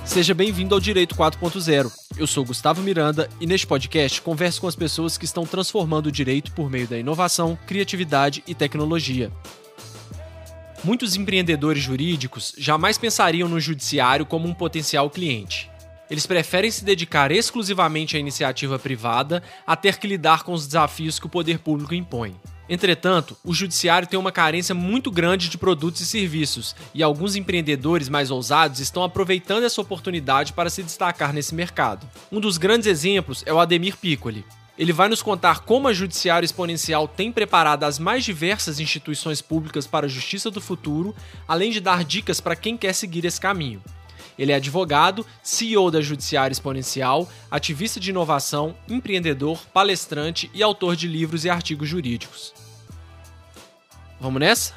Seja bem-vindo ao Direito 4.0. Eu sou Gustavo Miranda e neste podcast converso com as pessoas que estão transformando o direito por meio da inovação, criatividade e tecnologia. Muitos empreendedores jurídicos jamais pensariam no judiciário como um potencial cliente. Eles preferem se dedicar exclusivamente à iniciativa privada a ter que lidar com os desafios que o poder público impõe. Entretanto, o judiciário tem uma carência muito grande de produtos e serviços, e alguns empreendedores mais ousados estão aproveitando essa oportunidade para se destacar nesse mercado. Um dos grandes exemplos é o Ademir Piccoli. Ele vai nos contar como a Judiciário Exponencial tem preparado as mais diversas instituições públicas para a justiça do futuro, além de dar dicas para quem quer seguir esse caminho. Ele é advogado, CEO da Judiciário Exponencial, ativista de inovação, empreendedor, palestrante e autor de livros e artigos jurídicos. Vamos nessa?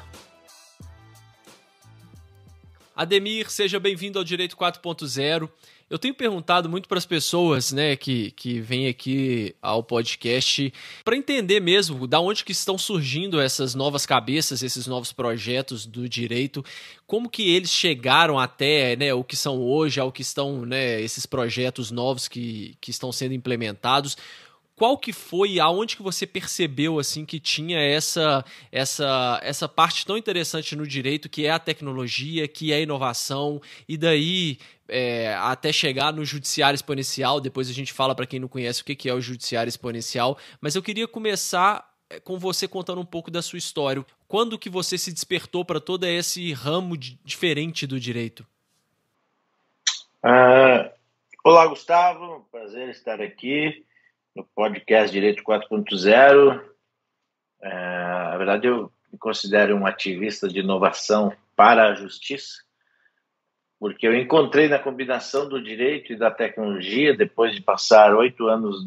Ademir, seja bem-vindo ao Direito 4.0. Eu tenho perguntado muito para as pessoas, que vêm aqui ao podcast para entender mesmo da onde que estão surgindo essas novas cabeças, esses novos projetos do direito, como que eles chegaram até o que são hoje, ao que estão esses projetos novos que estão sendo implementados. Qual que foi, aonde que você percebeu assim que tinha essa parte tão interessante no direito, que é a tecnologia, que é a inovação, e daí até chegar no Judiciário Exponencial? Depois a gente fala para quem não conhece o que é o Judiciário Exponencial, mas eu queria começar com você contando um pouco da sua história. Quando que você se despertou para todo esse ramo diferente do direito? Olá, Gustavo, prazer estar aqui no podcast Direito 4.0. Na verdade, eu me considero um ativista de inovação para a justiça, porque eu encontrei na combinação do direito e da tecnologia, depois de passar 8 anos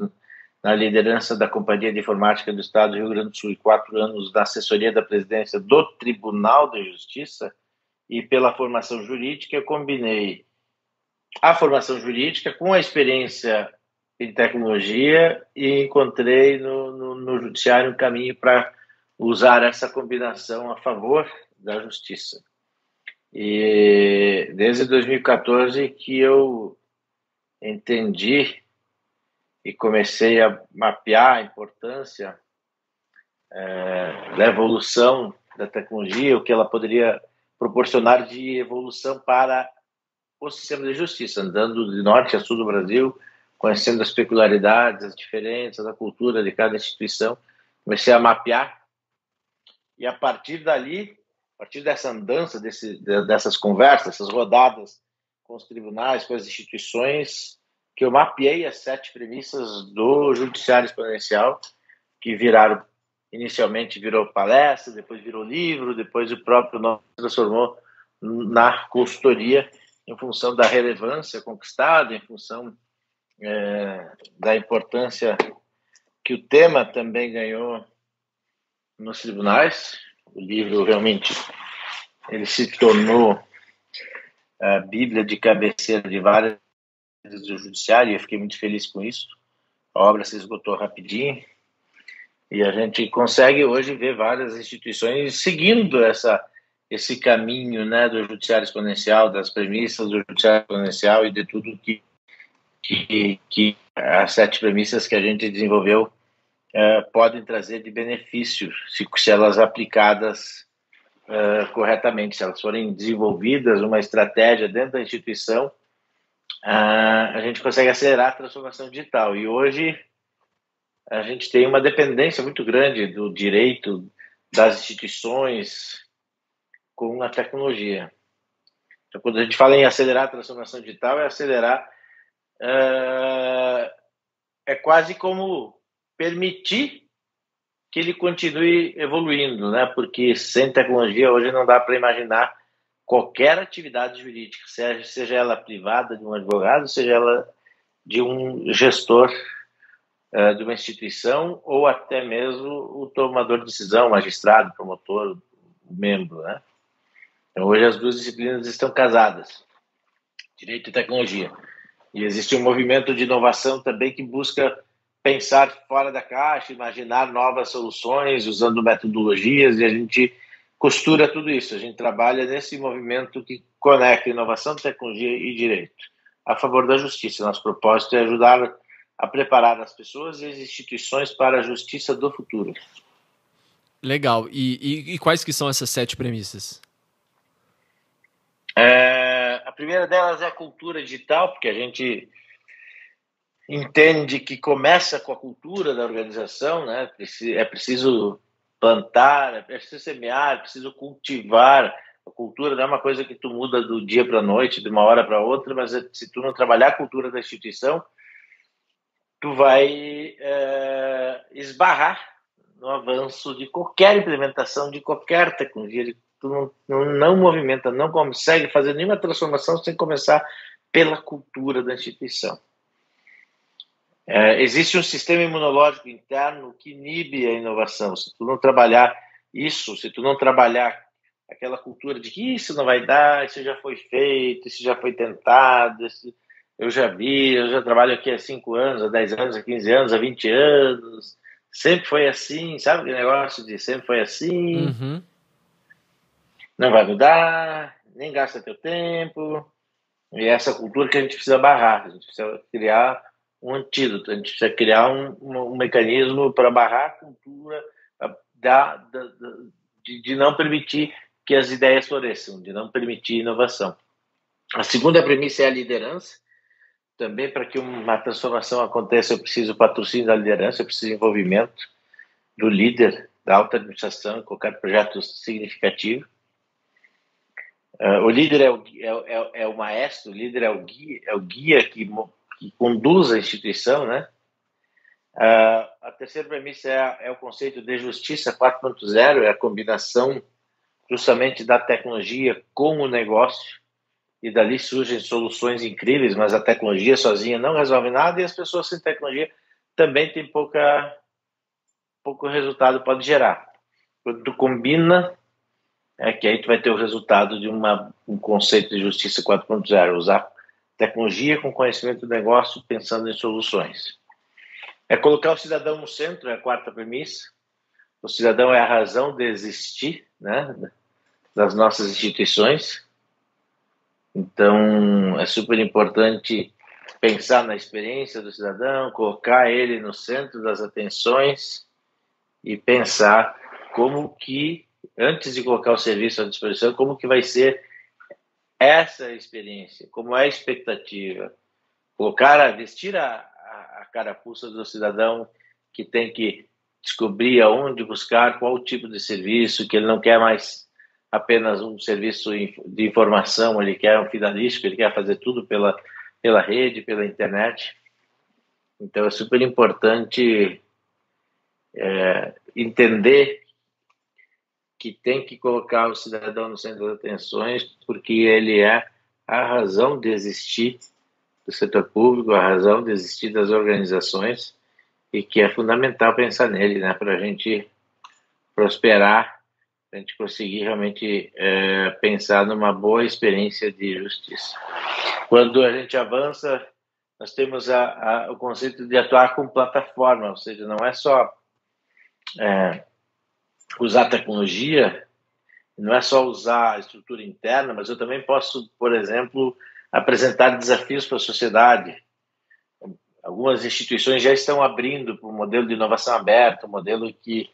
na liderança da Companhia de Informática do Estado do Rio Grande do Sul e 4 anos na assessoria da presidência do Tribunal de Justiça, e pela formação jurídica, eu combinei a formação jurídica com a experiência em tecnologia e encontrei no judiciário um caminho para usar essa combinação a favor da justiça. E desde 2014 que eu entendi e comecei a mapear a importância da evolução da tecnologia, o que ela poderia proporcionar de evolução para o sistema de justiça, andando de norte a sul do Brasil, conhecendo as peculiaridades, as diferenças, a cultura de cada instituição. Comecei a mapear e a partir dali, a partir dessa andança, dessas conversas, essas rodadas com os tribunais, com as instituições, que eu mapeei as 7 premissas do Judiciário Exponencial, que inicialmente virou palestra, depois virou livro, depois o próprio nome se transformou na consultoria, em função da relevância conquistada, em função da importância que o tema também ganhou nos tribunais. O livro realmente ele se tornou a bíblia de cabeceira de várias do judiciário, e eu fiquei muito feliz com isso. A obra se esgotou rapidinho e a gente consegue hoje ver várias instituições seguindo esse caminho do Judiciário Exponencial, das premissas do Judiciário Exponencial e de tudo que as 7 premissas que a gente desenvolveu podem trazer de benefício se elas aplicadas corretamente, se elas forem desenvolvidas, uma estratégia dentro da instituição, a gente consegue acelerar a transformação digital. E hoje a gente tem uma dependência muito grande do direito, das instituições com a tecnologia. Então, quando a gente fala em acelerar a transformação digital, é quase como permitir que ele continue evoluindo, porque sem tecnologia hoje não dá para imaginar qualquer atividade jurídica, seja ela privada de um advogado, seja ela de um gestor de uma instituição, ou até mesmo o tomador de decisão, magistrado, promotor, membro, Então, hoje as duas disciplinas estão casadas, direito e tecnologia. E existe um movimento de inovação também que busca pensar fora da caixa, imaginar novas soluções, usando metodologias, e a gente costura tudo isso. A gente trabalha nesse movimento que conecta inovação, tecnologia e direito a favor da justiça. Nosso propósito é ajudar a preparar as pessoas e as instituições para a justiça do futuro. Legal. E quais que são essas 7 premissas? A primeira delas é a cultura digital, porque a gente entende que começa com a cultura da organização, né? É preciso plantar, é preciso semear, é preciso cultivar. A cultura não é uma coisa que tu muda do dia para a noite, de uma hora para outra, mas se tu não trabalhar a cultura da instituição, tu vai esbarrar no avanço de qualquer implementação, de qualquer tecnologia. Tu não movimenta, não consegue fazer nenhuma transformação sem começar pela cultura da instituição. Existe um sistema imunológico interno que inibe a inovação. Se tu não trabalhar isso, se tu não trabalhar aquela cultura de que isso não vai dar, isso já foi feito, isso já foi tentado, eu já trabalho aqui há 5 anos, há 10 anos, há 15 anos, há 20 anos, sempre foi assim, sabe aquele negócio de sempre foi assim, Uhum. Não vai mudar, nem gasta teu tempo, e essa cultura que a gente precisa barrar, a gente precisa criar um antídoto, a gente precisa criar um mecanismo para barrar a cultura de não permitir que as ideias floresçam, de não permitir inovação. A segunda premissa é a liderança. Também, para que uma transformação aconteça, eu preciso patrocínio da liderança, eu preciso envolvimento do líder, da alta administração em qualquer projeto significativo. O líder é o maestro, o líder é o guia que conduz a instituição, né? A terceira premissa é o conceito de justiça 4.0, é a combinação justamente da tecnologia com o negócio, e dali surgem soluções incríveis, mas a tecnologia sozinha não resolve nada, e as pessoas sem tecnologia também têm pouco resultado pode gerar. Quando tu combina, que aí tu vai ter o resultado de um conceito de justiça 4.0, usar tecnologia com conhecimento do negócio, pensando em soluções. É colocar o cidadão no centro, é a quarta premissa. O cidadão é a razão de existir, né, das nossas instituições. Então, é super importante pensar na experiência do cidadão, colocar ele no centro das atenções e pensar como que, antes de colocar o serviço à disposição, como que vai ser essa experiência, como é a expectativa. Vestir a carapuça do cidadão que tem que descobrir aonde buscar, qual tipo de serviço, que ele não quer mais apenas um serviço de informação, ele quer um finalístico, ele quer fazer tudo pela rede, pela internet. Então é super importante entender que tem que colocar o cidadão no centro das atenções, porque ele é a razão de existir do setor público, a razão de existir das organizações, e que é fundamental pensar nele, né, para a gente prosperar, a gente conseguir realmente pensar numa boa experiência de justiça. Quando a gente avança, nós temos o conceito de atuar com plataforma, ou seja, não é só usar tecnologia, não é só usar a estrutura interna, mas eu também posso, por exemplo, apresentar desafios para a sociedade. Algumas instituições já estão abrindo para um modelo de inovação aberta, um modelo que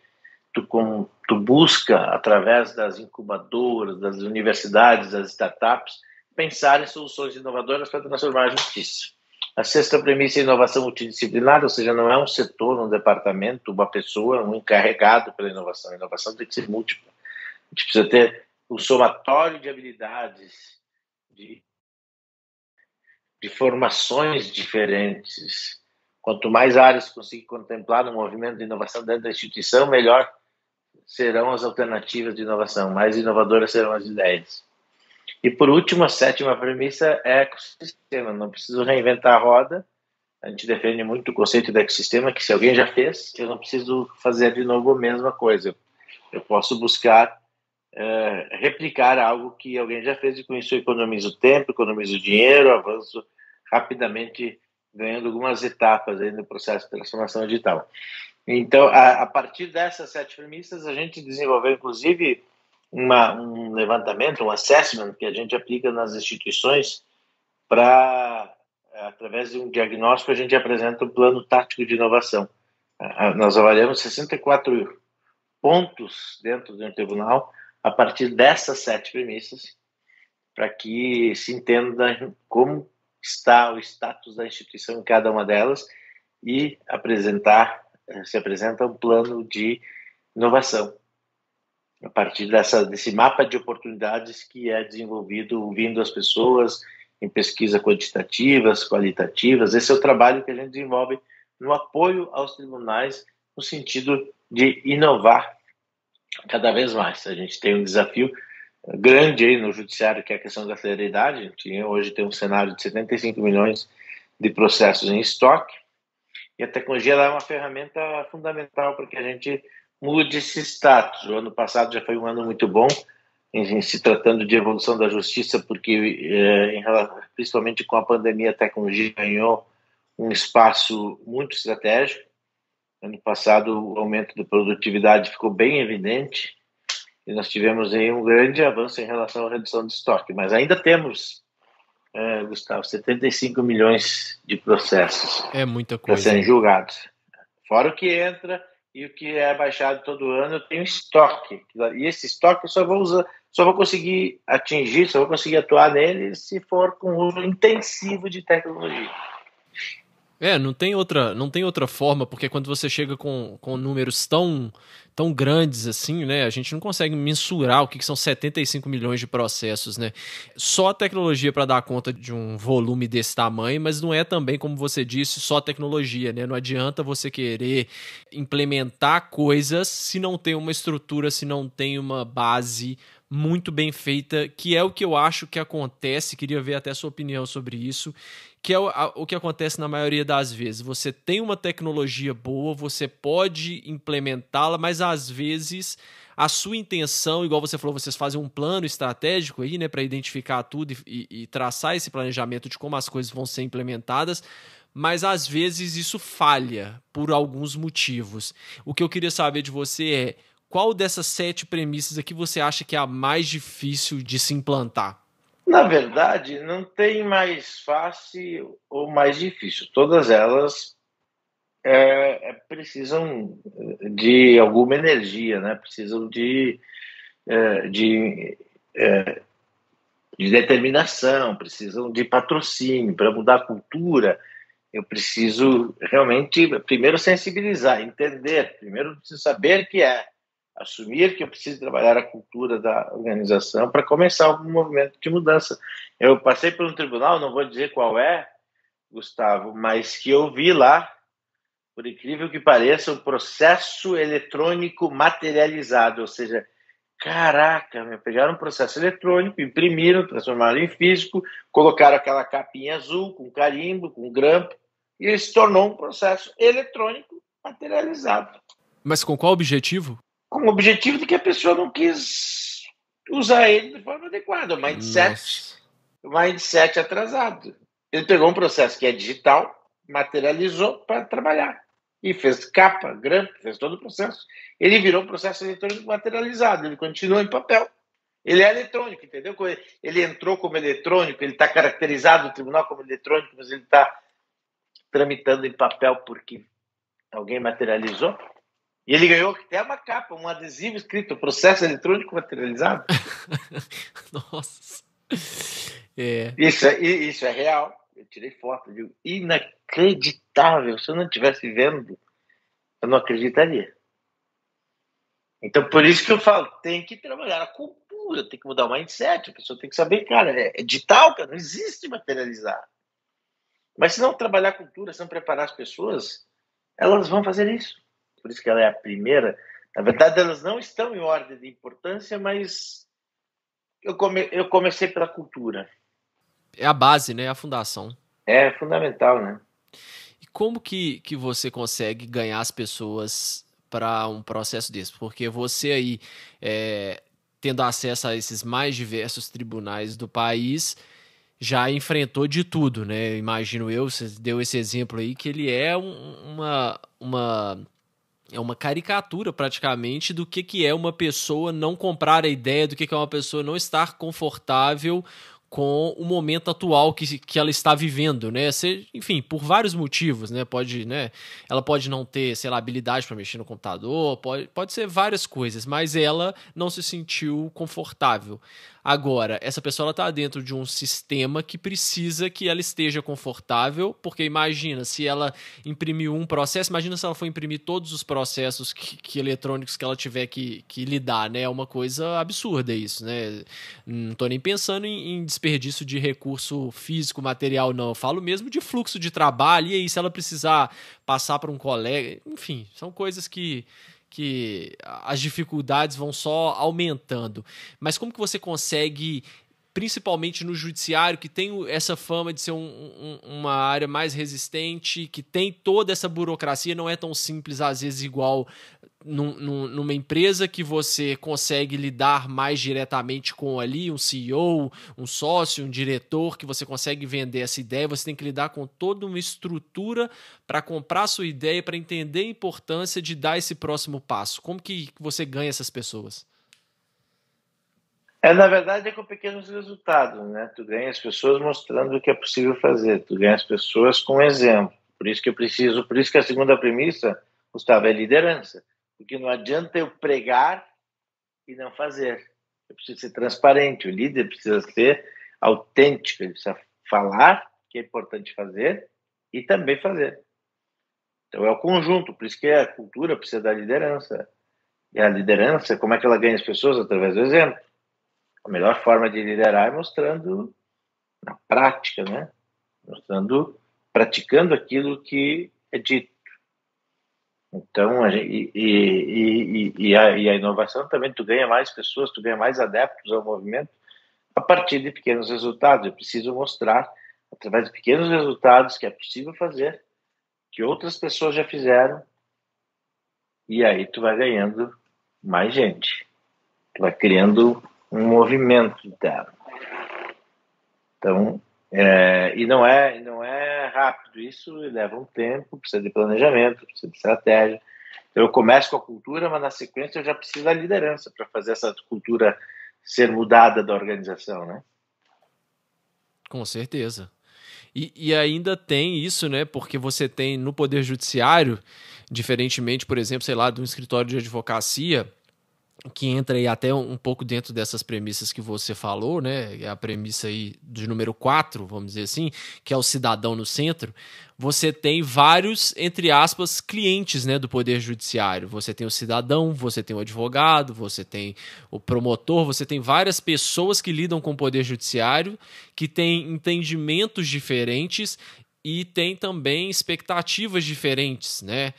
tu busca, através das incubadoras, das universidades, das startups, pensar em soluções inovadoras para transformar a justiça. A sexta premissa é inovação multidisciplinar, ou seja, não é um setor, um departamento, uma pessoa, um encarregado pela inovação. A inovação tem que ser múltipla. A gente precisa ter um somatório de habilidades, de formações diferentes. Quanto mais áreas conseguir contemplar no movimento de inovação dentro da instituição, melhor serão as alternativas de inovação, mais inovadoras serão as ideias. E, por último, a sétima premissa é ecossistema. Não preciso reinventar a roda. A gente defende muito o conceito de ecossistema, que se alguém já fez, eu não preciso fazer de novo a mesma coisa. Eu posso buscar replicar algo que alguém já fez, e com isso eu economizo tempo, economizo dinheiro, avanço rapidamente, ganhando algumas etapas aí no processo de transformação digital. Então, a partir dessas 7 premissas, a gente desenvolveu, inclusive, um levantamento, um assessment que a gente aplica nas instituições para, através de um diagnóstico, a gente apresenta um plano tático de inovação. Nós avaliamos 64 pontos dentro de um tribunal a partir dessas 7 premissas, para que se entenda como está o status da instituição em cada uma delas e se apresenta um plano de inovação a partir desse mapa de oportunidades que é desenvolvido ouvindo as pessoas em pesquisa quantitativas, qualitativas. Esse é o trabalho que a gente desenvolve no apoio aos tribunais no sentido de inovar cada vez mais. A gente tem um desafio grande aí no judiciário, que é a questão da celeridade. A gente hoje tem um cenário de 75 milhões de processos em estoque, e a tecnologia é uma ferramenta fundamental para que a gente mude esse status. O ano passado já foi um ano muito bom, em se tratando de evolução da justiça, porque principalmente com a pandemia, a tecnologia ganhou um espaço muito estratégico. Ano passado, o aumento da produtividade ficou bem evidente, e nós tivemos aí um grande avanço em relação à redução de estoque. Mas ainda temos, Gustavo, 75 milhões de processos para serem julgados. Fora o que entra e o que é baixado todo ano, eu tenho estoque. E esse estoque eu só vou conseguir atingir, só vou conseguir atuar nele se for com uso intensivo de tecnologia. Não tem outra forma, porque quando você chega com números tão grandes assim, né, a gente não consegue mensurar o que são 75 milhões de processos, né? Só a tecnologia para dar conta de um volume desse tamanho, mas não é também, como você disse, só tecnologia, né? Não adianta você querer implementar coisas se não tem uma estrutura, se não tem uma base muito bem feita, que é o que eu acho que acontece. Queria ver até a sua opinião sobre isso, que é o que acontece na maioria das vezes. Você tem uma tecnologia boa, você pode implementá-la, mas às vezes a sua intenção, igual você falou, vocês fazem um plano estratégico aí, né, para identificar tudo e traçar esse planejamento de como as coisas vão ser implementadas, mas às vezes isso falha por alguns motivos. O que eu queria saber de você é: qual dessas 7 premissas aqui você acha que é a mais difícil de se implantar? Na verdade, não tem mais fácil ou mais difícil. Todas elas precisam de alguma energia, né? Precisam de determinação, precisam de patrocínio. Para mudar a cultura, eu preciso realmente, primeiro, sensibilizar, entender. Primeiro, eu preciso saber que assumir que eu preciso trabalhar a cultura da organização para começar algum movimento de mudança. Eu passei por um tribunal, não vou dizer qual é, Gustavo, mas que eu vi lá, por incrível que pareça, o processo eletrônico materializado, ou seja, caraca, pegaram um processo eletrônico, imprimiram, transformaram em físico, colocaram aquela capinha azul com carimbo, com grampo, e ele se tornou um processo eletrônico materializado. Mas com qual objetivo? Com o objetivo de que a pessoa não quis usar ele de forma adequada, o mindset atrasado. Ele pegou um processo que é digital, materializou para trabalhar, e fez capa, grampo, fez todo o processo. Ele virou um processo eletrônico materializado, ele continua em papel. Ele é eletrônico, entendeu? Ele entrou como eletrônico, ele está caracterizado no tribunal como eletrônico, mas ele está tramitando em papel porque alguém materializou. E ele ganhou até uma capa, um adesivo escrito processo eletrônico materializado. Nossa. Isso é real. Eu tirei foto, digo, inacreditável. Se eu não estivesse vendo, eu não acreditaria. Então, por isso que eu falo, tem que trabalhar a cultura, tem que mudar o mindset, a pessoa tem que saber, cara, é digital, cara, não existe materializar. Mas se não trabalhar a cultura, se não preparar as pessoas, elas vão fazer isso. Por isso que ela é a primeira. Na verdade, elas não estão em ordem de importância, mas eu comecei pela cultura. É a base, né? A fundação. É fundamental, né? E como que você consegue ganhar as pessoas para um processo desse? Porque você aí, tendo acesso a esses mais diversos tribunais do país, já enfrentou de tudo, né? Imagino eu, você deu esse exemplo aí, que ele é é uma caricatura praticamente do que é uma pessoa não comprar a ideia, do que é uma pessoa não estar confortável com o momento atual que ela está vivendo, né? Enfim, por vários motivos, né? Ela pode não ter, sei lá, habilidade para mexer no computador, pode ser várias coisas, mas ela não se sentiu confortável. Agora, essa pessoa está dentro de um sistema que precisa que ela esteja confortável, porque imagina, se ela imprimiu um processo, imagina se ela for imprimir todos os processos eletrônicos que ela tiver que lidar, né? É uma coisa absurda isso, né? Não estou nem pensando em desperdício de recurso físico, material, não. Eu falo mesmo de fluxo de trabalho, e aí se ela precisar passar para um colega, enfim, são coisas que as dificuldades vão só aumentando. Mas como que você consegue, principalmente no judiciário, que tem essa fama de ser uma área mais resistente, que tem toda essa burocracia, não é tão simples, às vezes, igual numa empresa que você consegue lidar mais diretamente com ali um CEO, um sócio, um diretor, que você consegue vender essa ideia, você tem que lidar com toda uma estrutura para comprar a sua ideia, para entender a importância de dar esse próximo passo. Como que você ganha essas pessoas? Na verdade, é com pequenos resultados, né? Tu ganha as pessoas mostrando o que é possível fazer, tu ganha as pessoas com exemplo. Por isso que a segunda premissa, Gustavo, é liderança. Porque não adianta eu pregar e não fazer. Eu preciso ser transparente, o líder precisa ser autêntico, ele precisa falar que é importante fazer e também fazer. Então é o conjunto, por isso que a cultura precisa da liderança. E a liderança, como é que ela ganha as pessoas? Através do exemplo. A melhor forma de liderar é mostrando na prática, né? Praticando aquilo que é dito. Então, a inovação também, tu ganha mais pessoas, tu ganha mais adeptos ao movimento a partir de pequenos resultados. Eu preciso mostrar, através de pequenos resultados, que é possível fazer, que outras pessoas já fizeram, e aí tu vai ganhando mais gente. Tu vai criando um movimento interno. Então, e não é rápido, isso leva um tempo, precisa de planejamento, precisa de estratégia. Então, eu começo com a cultura, mas na sequência eu já preciso da liderança para fazer essa cultura ser mudada da organização, né? Com certeza. E ainda tem isso, né? Porque você tem no Poder Judiciário, diferentemente, por exemplo, sei lá, de um escritório de advocacia, que entra aí até um pouco dentro dessas premissas que você falou, né? A premissa aí de número 4, vamos dizer assim, que é o cidadão no centro. Você tem vários, entre aspas, clientes, né, do Poder Judiciário. Você tem o cidadão, você tem o advogado, você tem o promotor, você tem várias pessoas que lidam com o Poder Judiciário, que têm entendimentos diferentes e têm também expectativas diferentes, né?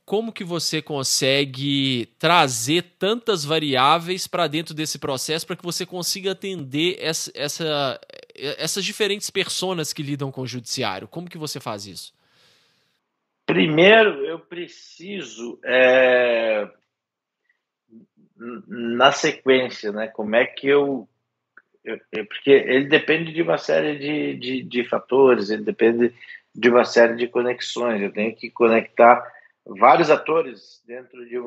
Como que você consegue trazer tantas variáveis para dentro desse processo para que você consiga atender essas diferentes personas que lidam com o judiciário? Como que você faz isso? Primeiro, eu preciso, na sequência, né? Como é que porque ele depende de uma série de fatores, ele depende de uma série de conexões. Eu tenho que conectar vários atores dentro de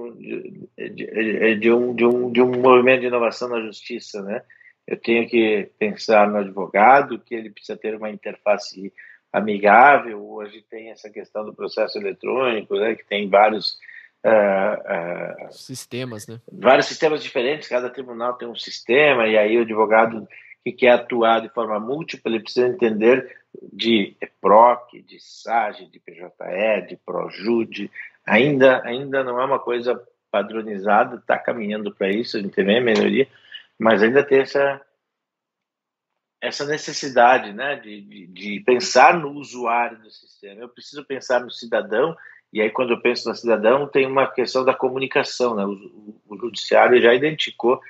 um movimento de inovação na justiça, né? Eu tenho que pensar no advogado, que ele precisa ter uma interface amigável. Hoje tem essa questão do processo eletrônico, né? Que tem vários sistemas, né? Vários sistemas diferentes, cada tribunal tem um sistema, e aí o advogado que quer atuar de forma múltipla, ele precisa entender de EPROC, de SAGE, de PJE, de PROJUDE. Ainda não é uma coisa padronizada, está caminhando para isso, a gente também é melhoria, mas ainda tem essa necessidade, né, de pensar no usuário do sistema. Eu preciso pensar no cidadão, e aí quando eu penso no cidadão tem uma questão da comunicação, né? O judiciário já identificou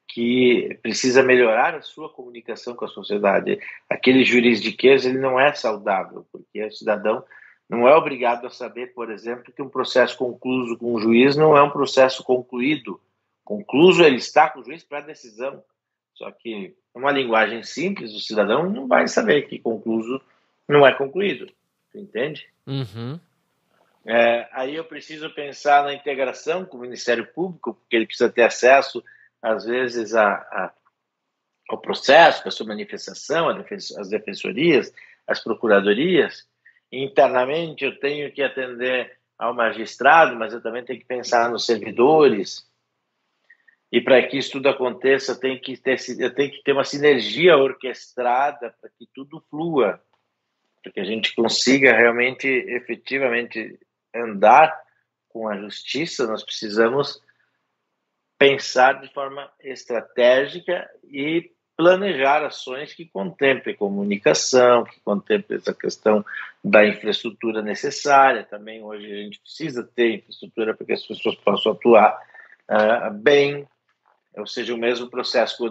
que precisa melhorar a sua comunicação com a sociedade. Aquele juridiquês, ele não é saudável, porque o cidadão não é obrigado a saber, por exemplo, que um processo concluído com um juiz não é um processo concluído. Concluso, ele está com o juiz para a decisão. Só que, uma linguagem simples, o cidadão não vai saber que concluso não é concluído. Entende? Uhum. Aí eu preciso pensar na integração com o Ministério Público, porque ele precisa ter acesso, às vezes, ao processo, à sua manifestação, às defensorias, às procuradorias. Internamente, eu tenho que atender ao magistrado, mas eu também tenho que pensar nos servidores. E para que isso tudo aconteça, eu tenho que ter uma sinergia orquestrada para que tudo flua, para que a gente consiga realmente, efetivamente, andar com a justiça. Nós precisamos pensar de forma estratégica e planejar ações que contemplem comunicação, que contemplem essa questão da infraestrutura necessária. Também hoje a gente precisa ter infraestrutura para que as pessoas possam atuar bem. Ou seja, o mesmo processo,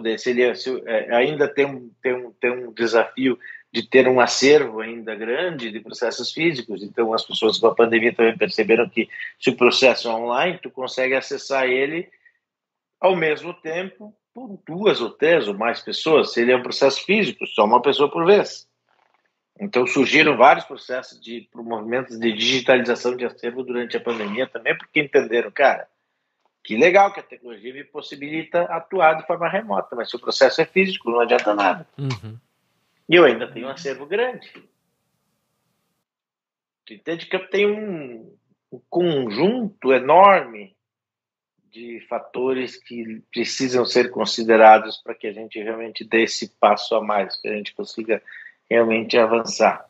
ainda tem um desafio de ter um acervo ainda grande de processos físicos. Então, as pessoas com a pandemia também perceberam que, se o processo é online, tu consegue acessar ele ao mesmo tempo por 2 ou 3 ou mais pessoas. Se ele é um processo físico, só uma pessoa por vez. Então, surgiram vários processos de movimentos de digitalização de acervo durante a pandemia também, porque entenderam, cara, que legal que a tecnologia me possibilita atuar de forma remota, mas se o processo é físico, não adianta nada. Uhum. E eu ainda tenho um acervo grande. Tu entende que eu tenho um conjunto enorme de fatores que precisam ser considerados para que a gente realmente dê esse passo a mais, que a gente consiga realmente avançar.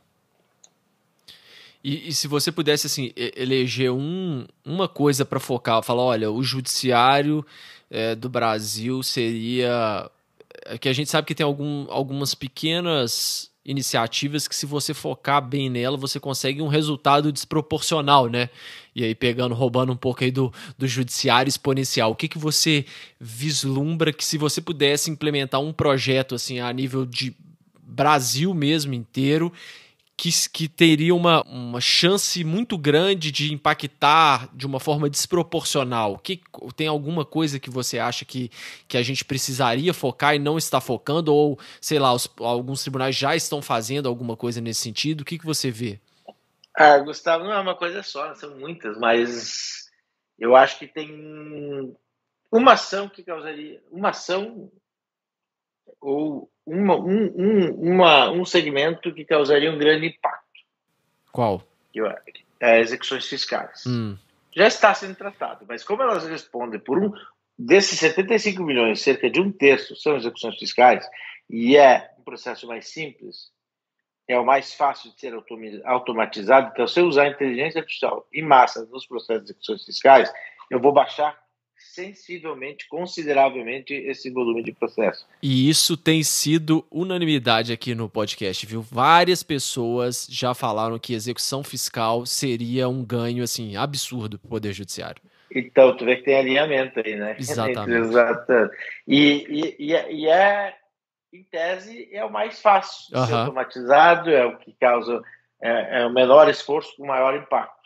E se você pudesse assim eleger uma coisa para focar, falar, olha, o judiciário do Brasil seria... que a gente sabe que tem algumas pequenas iniciativas que, se você focar bem nela, você consegue um resultado desproporcional, né? E aí roubando um pouco aí do judiciário exponencial. O que você vislumbra que, se você pudesse implementar um projeto assim a nível de Brasil mesmo inteiro, que teria uma chance muito grande de impactar de uma forma desproporcional? Tem alguma coisa que você acha que a gente precisaria focar e não está focando? Ou, sei lá, alguns tribunais já estão fazendo alguma coisa nesse sentido? O que você vê? Gustavo, não é uma coisa só, são muitas, mas eu acho que tem uma ação que causaria... Uma ação ou um segmento que causaria um grande impacto. Qual? Execuções fiscais. Já está sendo tratado, mas como elas respondem desses 75 milhões, cerca de 1/3 são execuções fiscais, e é um processo mais simples, é o mais fácil de ser automatizado. Então, se eu usar a inteligência artificial em massa nos processos de execuções fiscais, eu vou baixar sensivelmente, consideravelmente, esse volume de processo. E isso tem sido unanimidade aqui no podcast, viu? Várias pessoas já falaram que execução fiscal seria um ganho, assim, absurdo para o Poder Judiciário. Então, tu vê que tem alinhamento aí, né? Exatamente. E em tese, é o mais fácil de ser automatizado, é o que causa o menor esforço com maior impacto.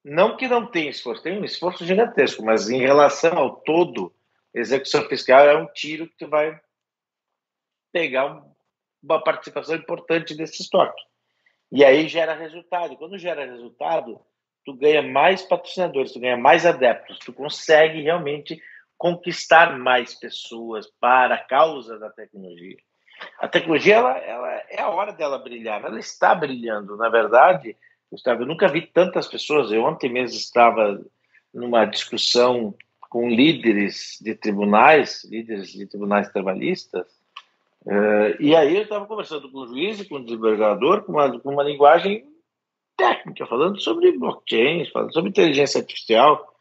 Não que não tenha esforço, tem um esforço gigantesco, mas em relação ao todo, execução fiscal é um tiro que tu vai pegar uma participação importante desse estoque. E aí gera resultado. E quando gera resultado, tu ganha mais patrocinadores, tu ganha mais adeptos, tu consegue realmente conquistar mais pessoas para a causa da tecnologia. A tecnologia, ela é a hora dela brilhar, ela está brilhando. Na verdade, Gustavo, eu nunca vi tantas pessoas. Eu ontem mesmo estava numa discussão com líderes de tribunais trabalhistas, e aí eu estava conversando com o juiz e com o desembargador com uma linguagem técnica, falando sobre blockchain, falando sobre inteligência artificial,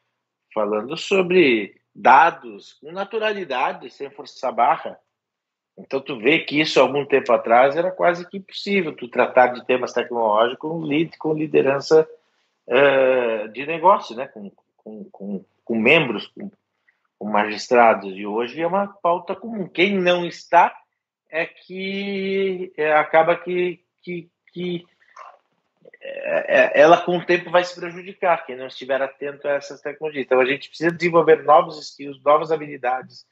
falando sobre dados com naturalidade, sem forçar a barra. Então, tu vê que isso, algum tempo atrás, era quase que impossível, tu tratar de temas tecnológicos com liderança de negócio, né? com membros, com magistrados. E hoje é uma pauta comum. Quem não está é que acaba que ela, com o tempo, vai se prejudicar, quem não estiver atento a essas tecnologias. Então, a gente precisa desenvolver novos skills, novas habilidades.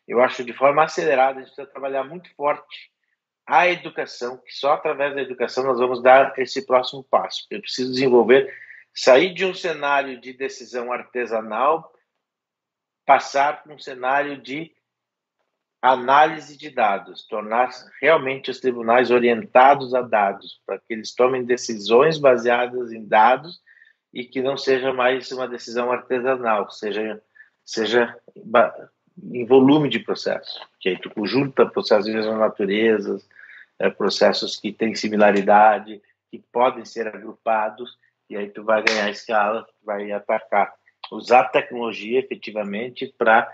Eu acho, de forma acelerada, a gente precisa trabalhar muito forte a educação, que só através da educação nós vamos dar esse próximo passo. Eu preciso desenvolver sair de um cenário de decisão artesanal, passar para um cenário de análise de dados, tornar realmente os tribunais orientados a dados, para que eles tomem decisões baseadas em dados e que não seja mais uma decisão artesanal, seja em volume de processos, que aí tu junta processos de mesma natureza, processos que têm similaridade, que podem ser agrupados, e aí tu vai ganhar escala, vai atacar, usar a tecnologia efetivamente para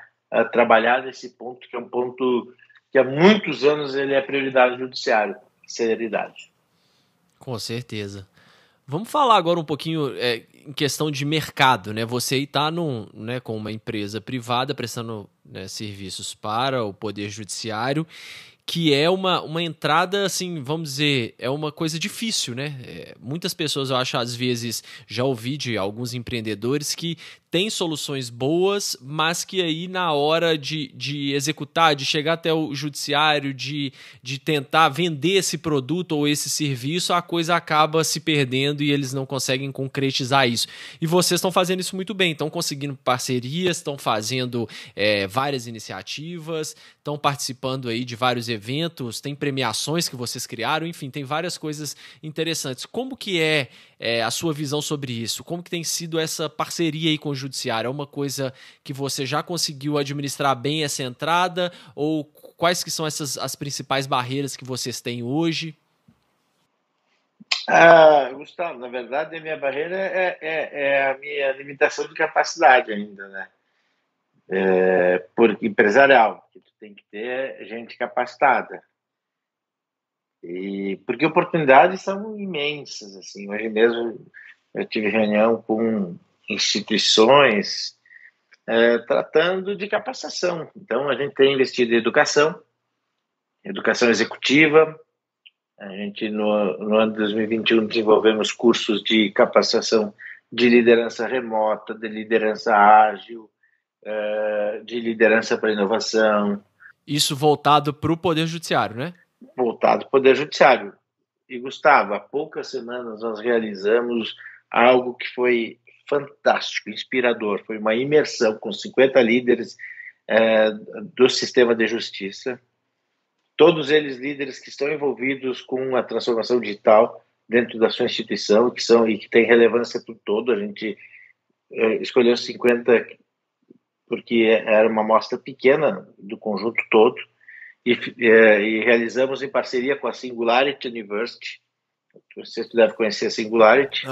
trabalhar nesse ponto, que é um ponto que há muitos anos ele é prioridade do judiciário, celeridade. Com certeza. Vamos falar agora um pouquinho em questão de mercado, né? Você está com uma empresa privada prestando, né, serviços para o Poder Judiciário, que é uma entrada, assim, vamos dizer, é uma coisa difícil, né? Muitas pessoas, eu acho, às vezes, já ouvi de alguns empreendedores que têm soluções boas, mas que aí na hora de executar, de chegar até o judiciário, de tentar vender esse produto ou esse serviço, a coisa acaba se perdendo e eles não conseguem concretizar isso. E vocês estão fazendo isso muito bem, estão conseguindo parcerias, estão fazendo várias iniciativas, estão participando aí de vários eventos, tem premiações que vocês criaram, enfim, tem várias coisas interessantes. Como que é a sua visão sobre isso? Como que tem sido essa parceria aí com o judiciário? É uma coisa que você já conseguiu administrar bem essa entrada? Ou quais que são as principais barreiras que vocês têm hoje? Gustavo, na verdade, a minha barreira é a minha limitação de capacidade ainda, né? Porque empresarial, que tu tem que ter gente capacitada. E porque oportunidades são imensas, assim. Hoje mesmo eu tive reunião com instituições tratando de capacitação. Então a gente tem investido em educação executiva. A gente no ano de 2021 desenvolvemos cursos de capacitação de liderança remota, de liderança ágil, de liderança para inovação. Isso voltado para o Poder Judiciário, né? Voltado para o Poder Judiciário. E, Gustavo, há poucas semanas nós realizamos algo que foi fantástico, inspirador. Foi uma imersão com 50 líderes do sistema de justiça, todos eles líderes que estão envolvidos com a transformação digital dentro da sua instituição e que tem relevância para o todo. A gente escolheu 50 porque era uma amostra pequena do conjunto todo, e realizamos em parceria com a Singularity University. Você deve conhecer a Singularity,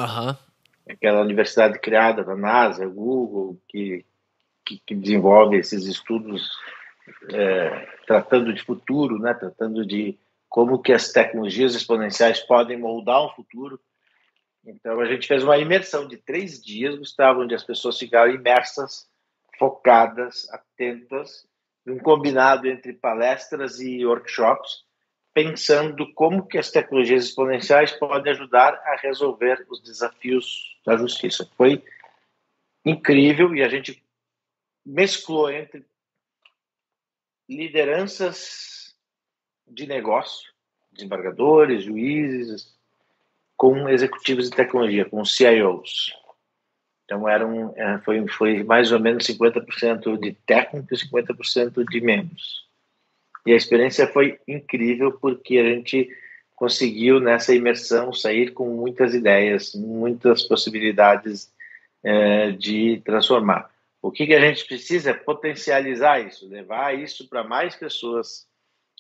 aquela universidade criada da NASA, Google, que desenvolve esses estudos tratando de futuro, né? Tratando de como que as tecnologias exponenciais podem moldar um futuro. Então, a gente fez uma imersão de 3 dias, Gustavo, onde as pessoas ficaram imersas, focadas, atentas, um combinado entre palestras e workshops, pensando como que as tecnologias exponenciais podem ajudar a resolver os desafios da justiça. Foi incrível, e a gente mesclou entre lideranças de negócio, desembargadores, juízes, com executivos de tecnologia, com CIOs. Então, foi mais ou menos 50% de técnicos e 50% de membros. E a experiência foi incrível, porque a gente conseguiu, nessa imersão, sair com muitas ideias, muitas possibilidades de transformar. O que a gente precisa é potencializar isso, levar isso para mais pessoas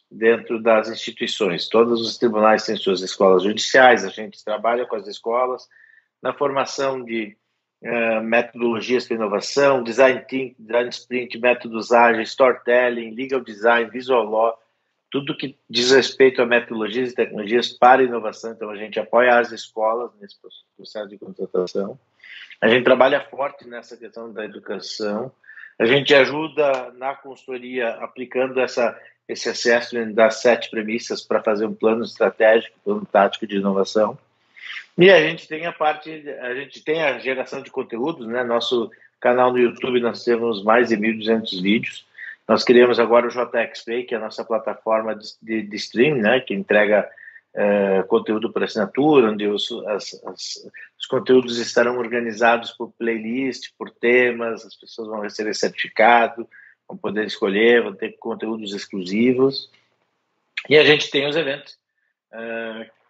dentro das instituições. Todos os tribunais têm suas escolas judiciais, a gente trabalha com as escolas na formação de metodologias para inovação, design thinking, design sprint, métodos ágeis, storytelling, legal design, visual law, tudo que diz respeito a metodologias e tecnologias para inovação. Então, a gente apoia as escolas nesse processo de contratação. A gente trabalha forte nessa questão da educação. A gente ajuda na consultoria, aplicando esse assessment das 7 premissas para fazer um plano estratégico, plano tático de inovação. E a gente tem a geração de conteúdos, né? Nosso canal no YouTube, nós temos mais de 1.200 vídeos. Nós criamos agora o JXP, que é a nossa plataforma de stream, né? Que entrega conteúdo por assinatura, onde os conteúdos estarão organizados por playlist, por temas, as pessoas vão receber certificado, vão poder escolher, vão ter conteúdos exclusivos. E a gente tem os eventos,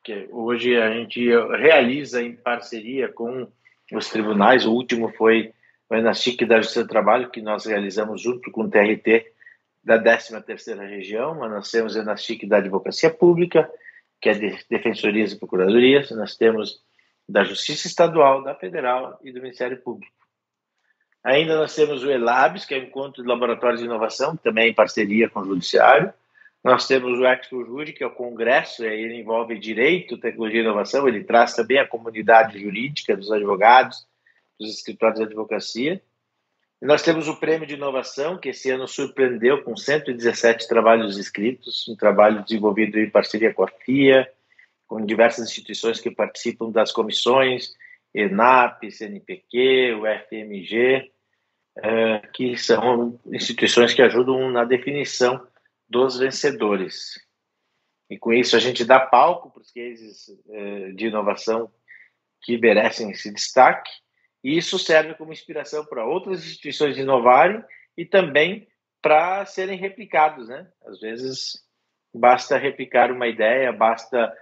que hoje a gente realiza em parceria com os tribunais. O último foi o Enastic da Justiça do Trabalho, que nós realizamos junto com o TRT da 13ª Região, mas nós temos o Enastic da Advocacia Pública, que é de Defensorias e Procuradorias, nós temos da Justiça Estadual, da Federal e do Ministério Público. Ainda nós temos o ELABS, que é o Encontro de Laboratórios de Inovação, também em parceria com o Judiciário. Nós temos o Expo Jurid, que é o congresso, ele envolve direito, tecnologia e inovação, ele traz também a comunidade jurídica dos advogados, dos escritórios de advocacia. E nós temos o Prêmio de Inovação, que esse ano surpreendeu com 117 trabalhos inscritos, um trabalho desenvolvido em parceria com a FIA, com diversas instituições que participam das comissões, ENAP, CNPq, o FMG, que são instituições que ajudam na definição dos vencedores. E com isso a gente dá palco para os cases de inovação que merecem esse destaque, e isso serve como inspiração para outras instituições inovarem e também para serem replicados, né? Às vezes basta replicar uma ideia, basta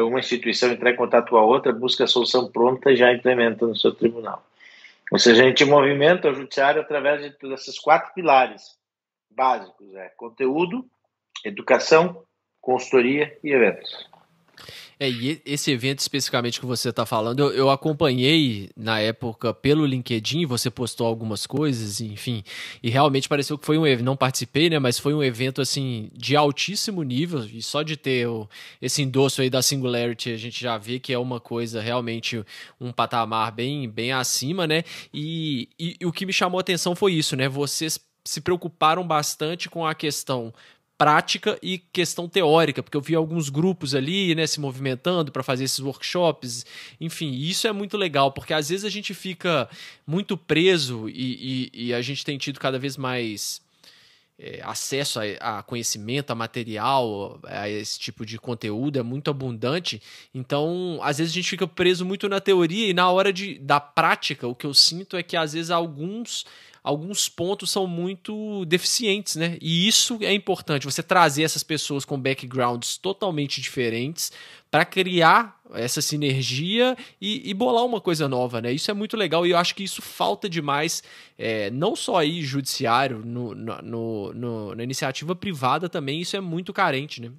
uma instituição entrar em contato com a outra, busca a solução pronta e já implementa no seu tribunal. Ou seja, a gente movimenta o judiciário através de todos esses 4 pilares básicos: conteúdo, educação, consultoria e eventos. E esse evento especificamente que você está falando, eu acompanhei na época pelo LinkedIn, você postou algumas coisas, enfim, e realmente pareceu que foi um evento, não participei, né, mas foi um evento, assim, de altíssimo nível, e só de ter esse endosso aí da Singularity, a gente já vê que é uma coisa realmente, um patamar bem acima, né, e o que me chamou a atenção foi isso, né, vocês se preocuparam bastante com a questão prática e questão teórica, porque eu vi alguns grupos ali, né, se movimentando para fazer esses workshops, enfim, isso é muito legal, porque às vezes a gente fica muito preso e a gente tem tido cada vez mais acesso a conhecimento, a material, a esse tipo de conteúdo, é muito abundante, então às vezes a gente fica preso muito na teoria e na hora da prática, o que eu sinto é que às vezes alguns pontos são muito deficientes, né? E isso é importante, você trazer essas pessoas com backgrounds totalmente diferentes para criar essa sinergia e bolar uma coisa nova, né? Isso é muito legal e eu acho que isso falta demais, não só aí judiciário, na iniciativa privada também, isso é muito carente, né?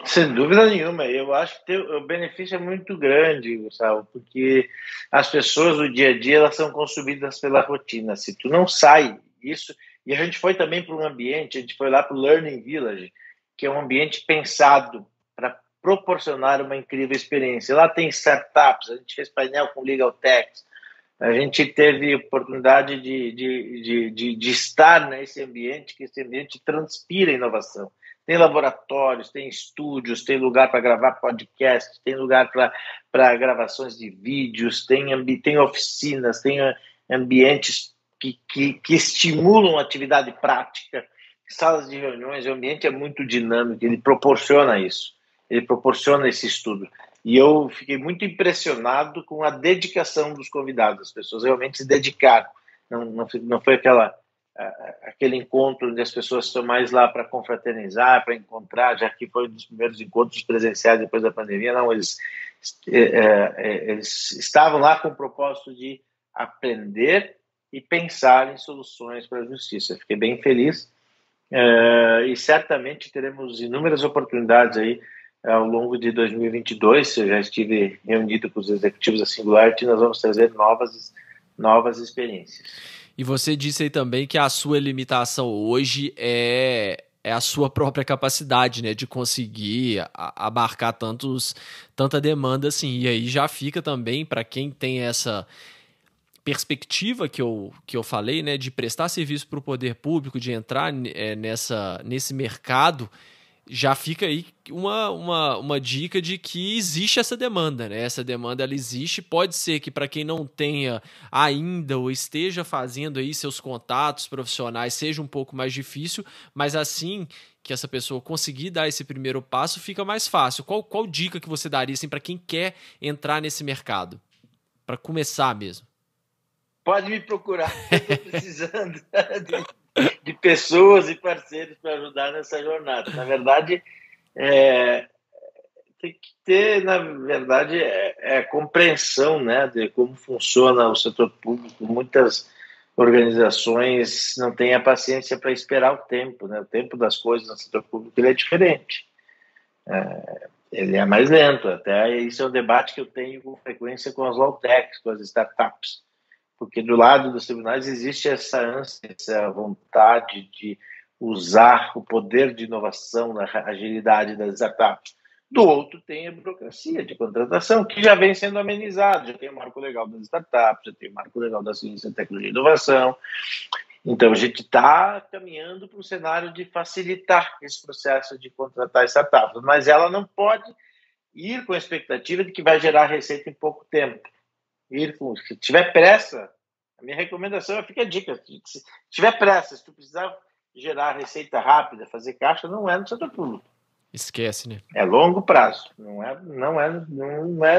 Sem dúvida nenhuma, eu acho que o benefício é muito grande, Gustavo, porque as pessoas do dia a dia elas são consumidas pela rotina. Se tu não sai isso, e a gente foi também para um ambiente, a gente foi lá para o Learning Village, que é um ambiente pensado para proporcionar uma incrível experiência. Lá tem startups, a gente fez painel com Legal Techs, a gente teve oportunidade de estar nesse ambiente, que esse ambiente transpira inovação. Tem laboratórios, tem estúdios, tem lugar para gravar podcast, tem lugar para gravações de vídeos, tem oficinas, tem ambientes que estimulam a atividade prática, salas de reuniões. O ambiente é muito dinâmico, ele proporciona isso, ele proporciona esse estudo. E eu fiquei muito impressionado com a dedicação dos convidados, as pessoas realmente se dedicaram, não foi aquele encontro onde as pessoas estão mais lá para confraternizar, para encontrar, já que foi um dos primeiros encontros presenciais depois da pandemia. Não, eles estavam lá com o propósito de aprender e pensar em soluções para a justiça. Fiquei bem feliz e certamente teremos inúmeras oportunidades aí ao longo de 2022. Eu já estive reunido com os executivos da Singularity e nós vamos trazer novas experiências. E você disse aí também que a sua limitação hoje é a sua própria capacidade, né, de conseguir abarcar tanta demanda assim. E aí já fica também para quem tem essa perspectiva que eu falei, né, de prestar serviço para o poder público, de entrar nesse mercado, já fica aí uma dica de que existe essa demanda, né? Essa demanda, ela existe. Pode ser que para quem não tenha ainda ou esteja fazendo aí seus contatos profissionais seja um pouco mais difícil, mas assim que essa pessoa conseguir dar esse primeiro passo, fica mais fácil. Qual dica que você daria assim, para quem quer entrar nesse mercado? Para começar mesmo. Pode me procurar, eu estou precisando de pessoas e parceiros para ajudar nessa jornada. Na verdade, tem que ter, na verdade, compreensão, né, de como funciona o setor público. Muitas organizações não têm a paciência para esperar o tempo, né? O tempo das coisas no setor público ele é diferente. Ele é mais lento. Até isso é um debate que eu tenho com frequência com as low-techs, com as startups. Porque do lado dos tribunais existe essa ânsia, essa vontade de usar o poder de inovação na agilidade das startups. Do outro tem a burocracia de contratação, que já vem sendo amenizada, já tem o marco legal das startups, já tem o marco legal da ciência, tecnologia e inovação. Então, a gente está caminhando para um cenário de facilitar esse processo de contratar startups, mas ela não pode ir com a expectativa de que vai gerar receita em pouco tempo. Se tiver pressa, a minha recomendação fica a dica, se tiver pressa, se tu precisar gerar receita rápida, fazer caixa, não é no setor público. Esquece, né? É longo prazo, não é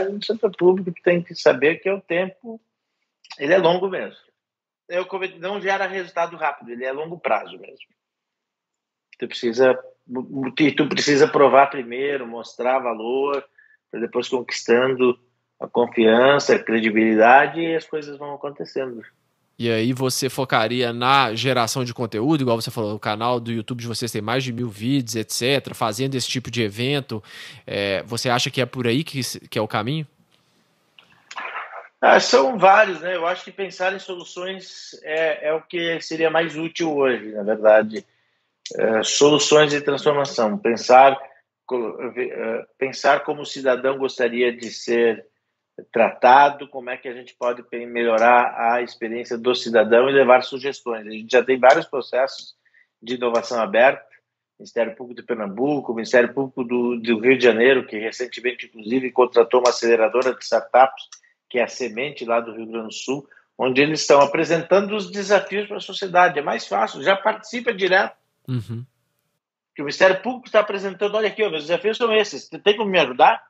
no setor público que tem que saber que é o tempo, ele é longo mesmo. Não gera resultado rápido, ele é longo prazo mesmo. Tu precisa provar primeiro, mostrar valor, para depois conquistando a confiança, a credibilidade, e as coisas vão acontecendo. E aí você focaria na geração de conteúdo, igual você falou, o canal do YouTube de vocês tem mais de 1000 vídeos, etc., fazendo esse tipo de evento. Você acha que é por aí que é o caminho? São vários, né? Eu acho que pensar em soluções é o que seria mais útil hoje, na verdade. Soluções de transformação. Pensar como o cidadão gostaria de ser tratado, como é que a gente pode melhorar a experiência do cidadão e levar sugestões. A gente já tem vários processos de inovação aberta, Ministério Público de Pernambuco, Ministério Público do Rio de Janeiro, que recentemente, inclusive, contratou uma aceleradora de startups, que é a Semente, lá do Rio Grande do Sul, onde eles estão apresentando os desafios para a sociedade. É mais fácil, já participa direto. Uhum. Que o Ministério Público está apresentando, olha aqui, meus desafios são esses, tem como me ajudar?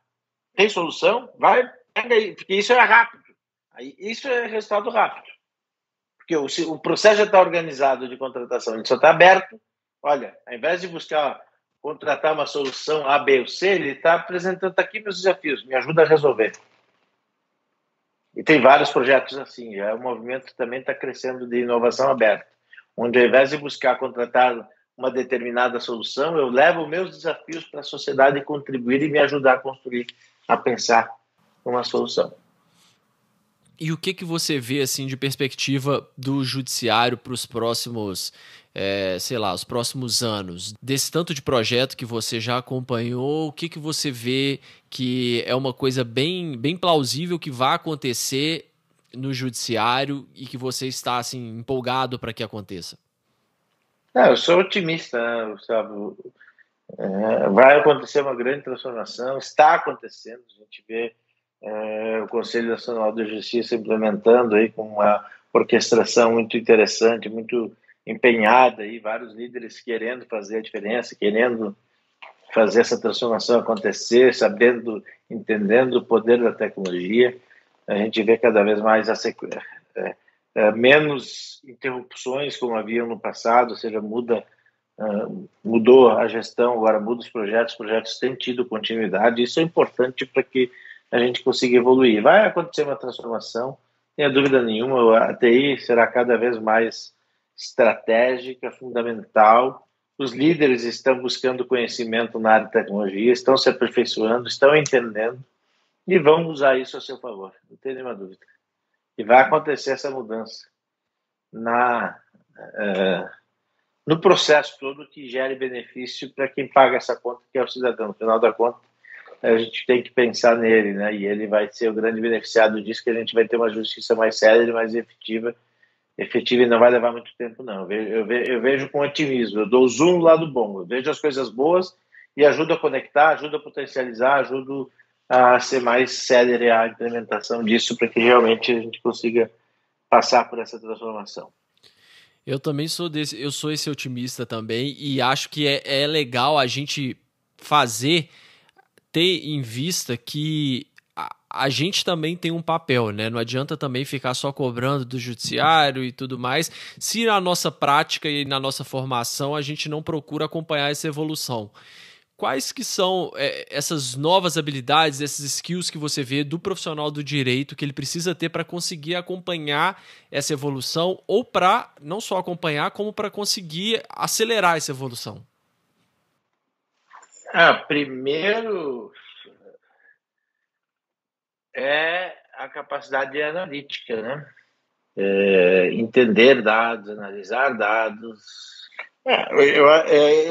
Tem solução? Vai, pega aí, porque isso é rápido. Isso é resultado rápido. Porque o processo já está organizado de contratação, ele só está aberto. Olha, ao invés de buscar contratar uma solução A, B ou C, ele está apresentando, aqui meus desafios, me ajuda a resolver. E tem vários projetos assim, o movimento também está crescendo de inovação aberta, onde ao invés de buscar contratar uma determinada solução, eu levo meus desafios para a sociedade contribuir e me ajudar a construir, a pensar uma solução. E o que você vê assim de perspectiva do judiciário para os próximos, os próximos anos? Desse tanto de projeto que você já acompanhou, o que você vê que é uma coisa bem, bem plausível que vai acontecer no judiciário e que você está assim, empolgado para que aconteça? Eu sou otimista, né, Gustavo? Vai acontecer uma grande transformação, está acontecendo, a gente vê o Conselho Nacional de Justiça implementando aí com uma orquestração muito interessante, muito empenhada, aí, vários líderes querendo fazer a diferença, querendo fazer essa transformação acontecer, entendendo o poder da tecnologia. A gente vê cada vez mais menos interrupções como havia no passado, ou seja, mudou a gestão, agora muda os projetos têm tido continuidade, isso é importante para que a gente consiga evoluir. Vai acontecer uma transformação, não tenha dúvida nenhuma, a TI será cada vez mais estratégica, fundamental, os líderes estão buscando conhecimento na área de tecnologia, estão se aperfeiçoando, estão entendendo e vão usar isso a seu favor, não tem nenhuma dúvida. E vai acontecer essa mudança no processo todo que gere benefício para quem paga essa conta, que é o cidadão. No final da conta, a gente tem que pensar nele, né? E ele vai ser o grande beneficiado disso, que a gente vai ter uma justiça mais séria e mais efetiva e não vai levar muito tempo, não. Eu vejo com otimismo, eu dou zoom no lado bom, eu vejo as coisas boas e ajuda a conectar, ajuda a potencializar, ajuda a ser mais célere a implementação disso para que realmente a gente consiga passar por essa transformação. Eu também eu sou esse otimista também e acho que é legal a gente ter em vista que a gente também tem um papel, né? Não adianta também ficar só cobrando do judiciário e tudo mais, se na nossa prática e na nossa formação a gente não procura acompanhar essa evolução. Quais que são essas novas habilidades, esses skills que você vê do profissional do direito que ele precisa ter para conseguir acompanhar essa evolução ou para não só acompanhar, como para conseguir acelerar essa evolução? Primeiro é a capacidade analítica, né? Entender dados, analisar dados.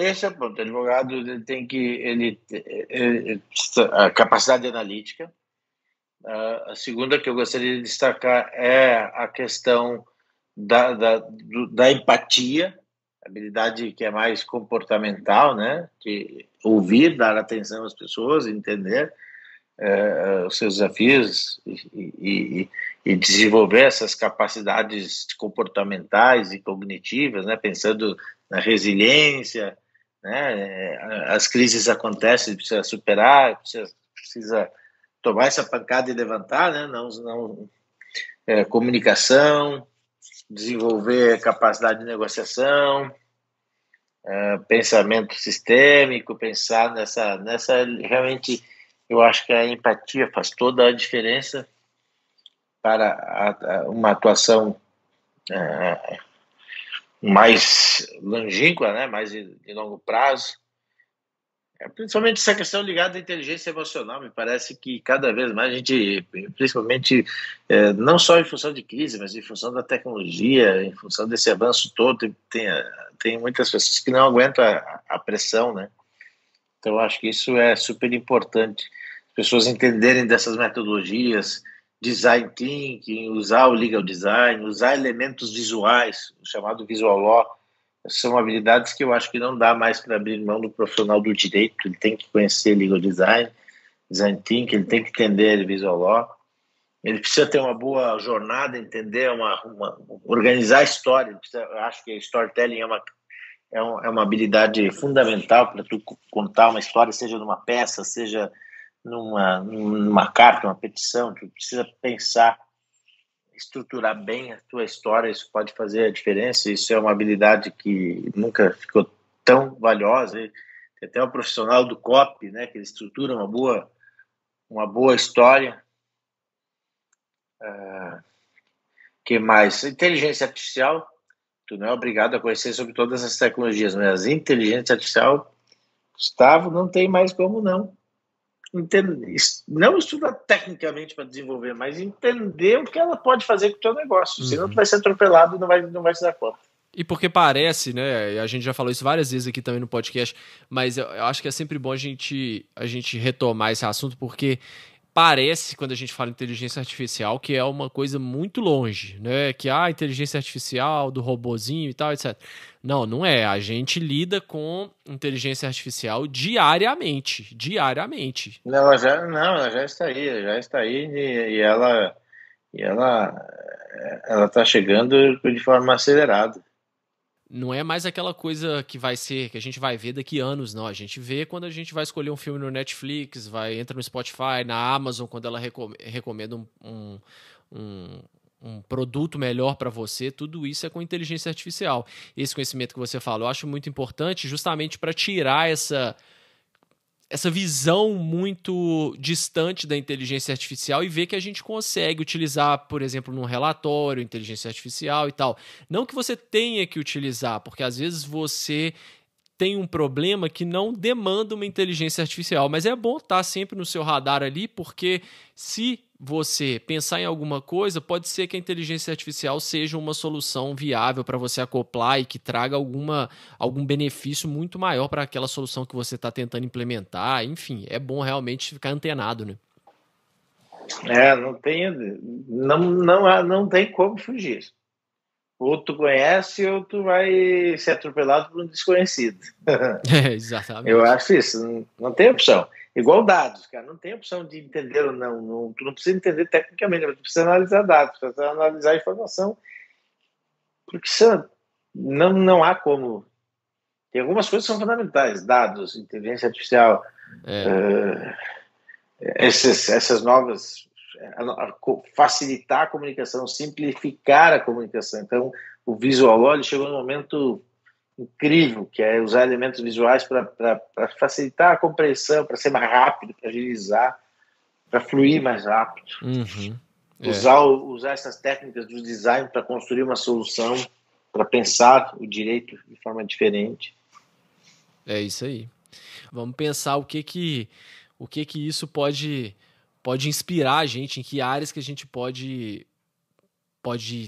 Esse é o ponto. O advogado ele tem que a capacidade analítica. A segunda que eu gostaria de destacar é a questão da empatia, habilidade que é mais comportamental, né? Que ouvir, dar atenção às pessoas, entender os seus desafios e desenvolver essas capacidades comportamentais e cognitivas, né? Pensando na resiliência, né? As crises acontecem, precisa superar, precisa tomar essa pancada e levantar, né? Comunicação, desenvolver capacidade de negociação, pensamento sistêmico, pensar nessa realmente. Eu acho que a empatia faz toda a diferença para uma atuação mais longínqua, né? Mais de longo prazo. Principalmente essa questão ligada à inteligência emocional, me parece que cada vez mais a gente, principalmente, não só em função de crise, mas em função da tecnologia, em função desse avanço todo, tem muitas pessoas que não aguentam a pressão, né? Então, eu acho que isso é super importante. As pessoas entenderem dessas metodologias, design thinking, usar o legal design, usar elementos visuais, o chamado visual law. São habilidades que eu acho que não dá mais para abrir mão do profissional do direito. Ele tem que conhecer legal design, design thinking, ele tem que entender visual law. Ele precisa ter uma boa jornada, entender, organizar a história. Eu acho que storytelling é uma habilidade fundamental para tu contar uma história, seja numa peça, seja numa carta, uma petição. Tu precisa pensar, estruturar bem a tua história, isso pode fazer a diferença. Isso é uma habilidade que nunca ficou tão valiosa. Tem até o profissional do copy, né, que ele estrutura uma boa história. Que mais? Inteligência artificial. Tu não é obrigado a conhecer sobre todas as tecnologias, mas a inteligência artificial, Gustavo, não tem mais como não. Não estudar tecnicamente para desenvolver, mas entender o que ela pode fazer com o teu negócio. Senão tu vai ser atropelado e não vai se dar conta. E porque parece, né? A gente já falou isso várias vezes aqui também no podcast, mas eu acho que é sempre bom a gente retomar esse assunto, porque parece, quando a gente fala inteligência artificial, que é uma coisa muito longe, né? Que a inteligência artificial do robozinho e tal, etc. Não é. A gente lida com inteligência artificial diariamente. Ela já está aí e ela está chegando de forma acelerada. Não é mais aquela coisa que a gente vai ver daqui a anos, não. A gente vê quando a gente vai escolher um filme no Netflix, entra no Spotify, na Amazon, quando ela recomenda um produto melhor para você. Tudo isso é com inteligência artificial. Esse conhecimento que você falou, eu acho muito importante justamente para tirar essa visão muito distante da inteligência artificial e ver que a gente consegue utilizar, por exemplo, num relatório, inteligência artificial e tal. Não que você tenha que utilizar, porque às vezes você tem um problema que não demanda uma inteligência artificial, mas é bom estar sempre no seu radar ali, porque se você pensar em alguma coisa, pode ser que a inteligência artificial seja uma solução viável para você acoplar e que traga algum benefício muito maior para aquela solução que você está tentando implementar. Enfim, é bom realmente ficar antenado, né? Não tem como fugir. ou tu conhece ou tu vai ser atropelado por um desconhecido. Exatamente. Eu acho isso, não tem opção. Igual dados, cara, não tem opção de entender ou não. Tu não precisa entender tecnicamente, mas tu precisa analisar dados, precisa analisar a informação, porque não há como. Tem algumas coisas que são fundamentais, dados, inteligência artificial, essas novas, facilitar a comunicação, simplificar a comunicação. Então, o Visual Law ele chegou num momento incrível, que é usar elementos visuais para facilitar a compreensão, para ser mais rápido, para agilizar, para fluir mais rápido. Uhum. Usar essas técnicas do design para construir uma solução, para pensar o direito de forma diferente. É isso aí. Vamos pensar o que isso pode inspirar a gente, em que áreas que a gente pode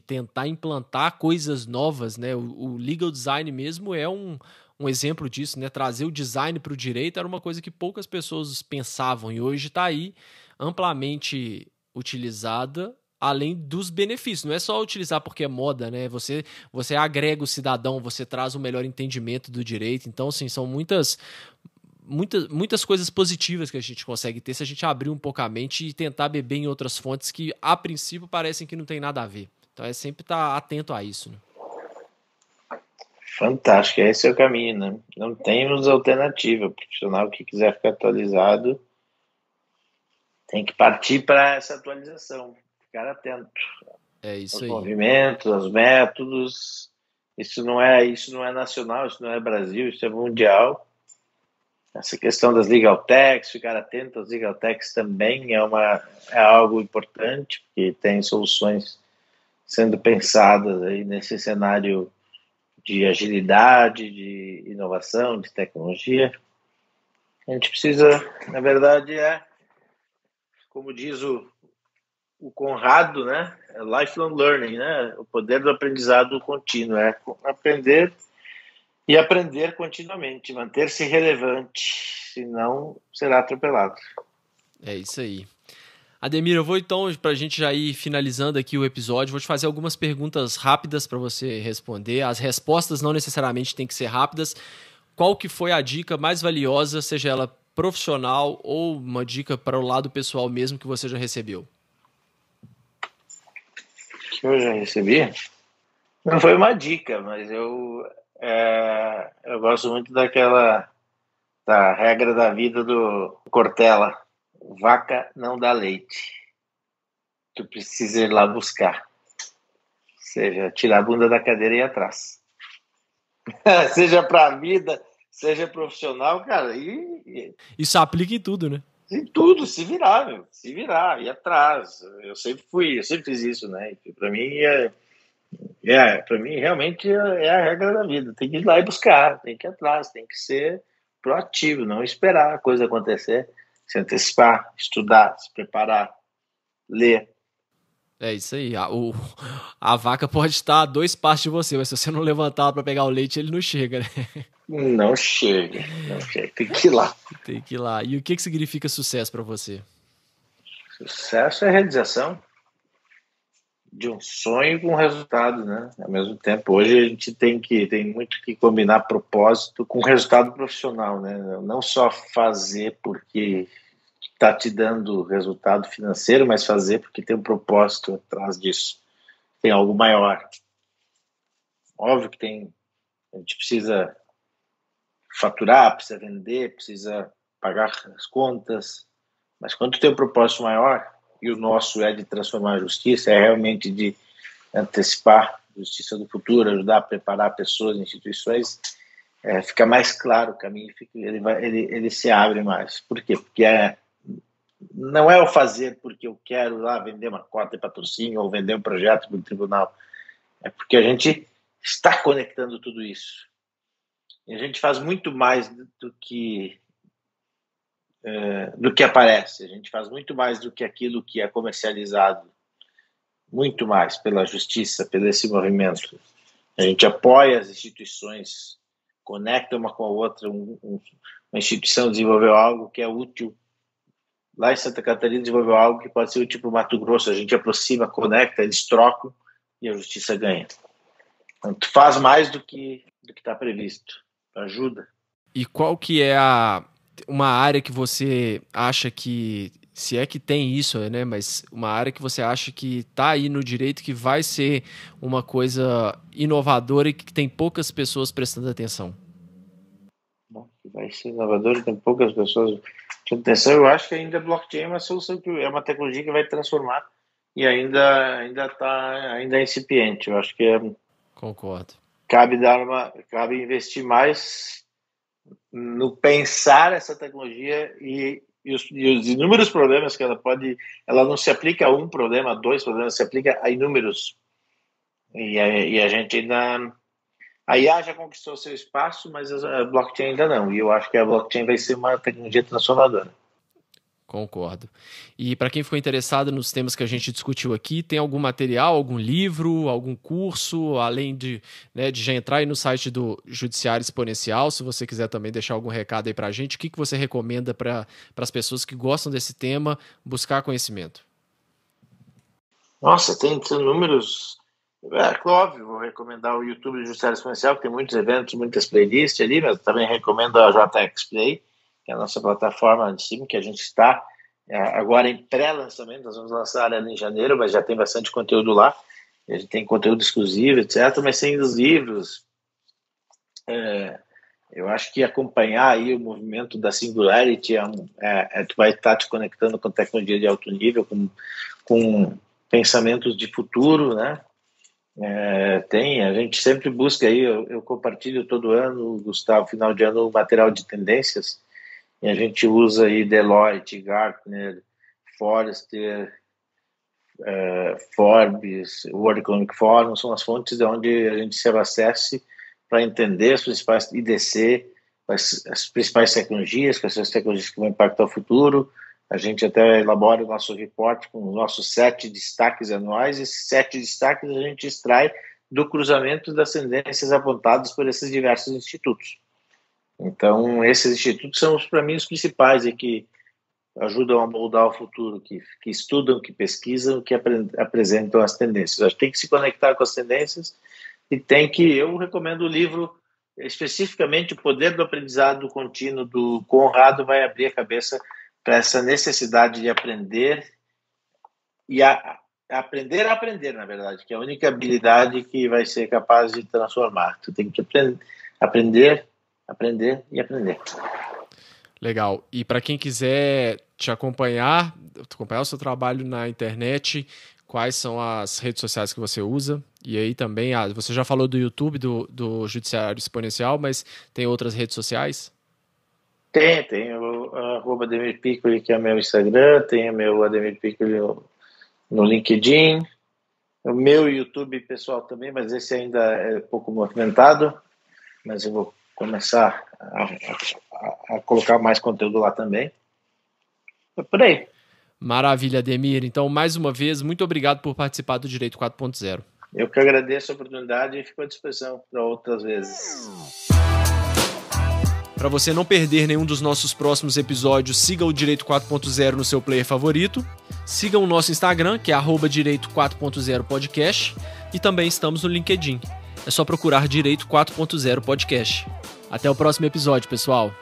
tentar implantar coisas novas, né? O legal design mesmo é um exemplo disso, né? Trazer o design para o direito era uma coisa que poucas pessoas pensavam e hoje está aí amplamente utilizada, além dos benefícios. Não é só utilizar porque é moda, né? Você agrega o cidadão, você traz um melhor entendimento do direito. Então, assim, são muitas coisas positivas que a gente consegue ter se a gente abrir um pouco a mente e tentar beber em outras fontes que, a princípio, parecem que não tem nada a ver. Então, é sempre estar atento a isso, né? Fantástico, esse é o caminho, né? Não temos alternativa. O profissional que quiser ficar atualizado tem que partir para essa atualização, ficar atento isso aos aí. movimentos, aos métodos. Isso não é nacional, isso não é Brasil, isso é mundial. Essa questão das legal techs, ficar atento às legal techs também é algo importante, porque tem soluções sendo pensadas aí nesse cenário de agilidade, de inovação, de tecnologia. A gente precisa, na verdade, como diz o Conrado, né? É lifelong learning, né? O poder do aprendizado contínuo, aprender e aprender continuamente, manter-se relevante, senão será atropelado. É isso aí. Ademir, eu vou então, para a gente já ir finalizando aqui o episódio, vou te fazer algumas perguntas rápidas para você responder. As respostas não necessariamente têm que ser rápidas. Qual que foi a dica mais valiosa, seja ela profissional ou uma dica para o lado pessoal mesmo que você já recebeu? Que eu já recebi? Não foi uma dica, mas eu gosto muito da regra da vida do Cortella. Vaca não dá leite. Tu precisa ir lá buscar. Ou seja, tirar a bunda da cadeira e ir atrás. Seja para a vida, seja profissional, cara. Isso aplica em tudo, né? Em tudo, se virar, meu. Se virar, ir atrás. Eu sempre fiz isso, né? Para mim, para mim realmente é a regra da vida. Tem que ir lá e buscar, tem que ir atrás, tem que ser proativo, não esperar a coisa acontecer, se antecipar, estudar, se preparar, ler. É isso aí. A vaca pode estar a 2 passos de você, mas se você não levantar para pegar o leite, ele não chega, né? Não chega. Tem que ir lá. Tem que ir lá. E o que significa sucesso para você? Sucesso é a realização de um sonho com resultado, né? Ao mesmo tempo, hoje a gente tem muito que combinar propósito com resultado profissional, né? Não só fazer porque está te dando resultado financeiro, mas fazer porque tem um propósito atrás disso, tem algo maior. Óbvio que a gente precisa faturar, precisa vender, precisa pagar as contas, mas quando tem um propósito maior, e o nosso é de transformar a justiça, é realmente de antecipar a justiça do futuro, ajudar a preparar pessoas, instituições, fica mais claro o caminho, ele se abre mais. Por quê? Porque não é o fazer porque eu quero lá vender uma cota de patrocínio ou vender um projeto para o tribunal, é porque a gente está conectando tudo isso. E a gente faz muito mais do que aparece, a gente faz muito mais do que aquilo que é comercializado, muito mais pela justiça, pelo esse movimento. A gente apoia as instituições, conecta uma com a outra, uma instituição desenvolveu algo que é útil, lá em Santa Catarina desenvolveu algo que pode ser útil para o Mato Grosso, a gente aproxima, conecta, eles trocam e a justiça ganha. Tu faz mais do que está previsto. Ajuda. E qual que é uma área que você acha que, se é que tem isso, né? Mas uma área que você acha que está aí no direito, que vai ser uma coisa inovadora e que tem poucas pessoas prestando atenção? Bom, vai ser inovador e tem poucas pessoas prestando atenção. Eu acho que ainda blockchain é uma solução, é uma tecnologia que vai transformar e ainda é incipiente. Eu acho que Concordo. Cabe investir mais no pensar essa tecnologia e os inúmeros problemas que ela não se aplica a um problema, a dois problemas, se aplica a inúmeros. E a gente ainda... A IA já conquistou seu espaço, mas a blockchain ainda não. E eu acho que a blockchain vai ser uma tecnologia transformadora. Concordo. E para quem ficou interessado nos temas que a gente discutiu aqui, tem algum material, algum livro, algum curso, além de já entrar aí no site do Judiciário Exponencial, se você quiser também deixar algum recado aí para a gente, o que você recomenda para as pessoas que gostam desse tema buscar conhecimento? Nossa, tem números... óbvio, vou recomendar o YouTube do Judiciário Exponencial, que tem muitos eventos, muitas playlists ali, mas também recomendo a JX Play, que é a nossa plataforma de cima, que a gente está agora em pré-lançamento. Nós vamos lançar ela em janeiro, mas já tem bastante conteúdo lá. A gente tem conteúdo exclusivo, etc. Mas sem os livros, eu acho que acompanhar aí o movimento da Singularity, tu vai estar te conectando com tecnologia de alto nível, com pensamentos de futuro, né? A gente sempre busca aí, eu compartilho todo ano, Gustavo, final de ano, o material de tendências, e a gente usa aí Deloitte, Gartner, Forrester, Forbes, World Economic Forum, são as fontes de onde a gente se abastece para entender as principais IDC, as principais tecnologias, quais são as tecnologias que vão impactar o futuro. A gente até elabora o nosso report com os nossos 7 destaques anuais, e esses 7 destaques a gente extrai do cruzamento das tendências apontadas por esses diversos institutos. Então, esses institutos são, para mim, os principais e que ajudam a moldar o futuro, que estudam, que pesquisam, que apresentam as tendências. A gente tem que se conectar com as tendências e eu recomendo o livro, especificamente O Poder do Aprendizado Contínuo, do Conrado, vai abrir a cabeça para essa necessidade de aprender e aprender a aprender, na verdade, que é a única habilidade que vai ser capaz de transformar. Tu tem que aprender e aprender. Legal. E para quem quiser te acompanhar o seu trabalho na internet, quais são as redes sociais que você usa? E aí também, você já falou do YouTube, do Judiciário Exponencial, mas tem outras redes sociais? Tem o @Ademir Piccoli, que é meu Instagram, tem o meu Ademir Piccoli no LinkedIn, o meu YouTube pessoal também, mas esse ainda é pouco movimentado, mas eu vou começar a colocar mais conteúdo lá também. É por aí. Maravilha, Ademir. Então, mais uma vez, muito obrigado por participar do Direito 4.0. Eu que agradeço a oportunidade e fico à disposição para outras vezes. Para você não perder nenhum dos nossos próximos episódios, siga o Direito 4.0 no seu player favorito. Siga o nosso Instagram, que é @Direito 4.0 Podcast. E também estamos no LinkedIn. É só procurar Direito 4.0 Podcast. Até o próximo episódio, pessoal.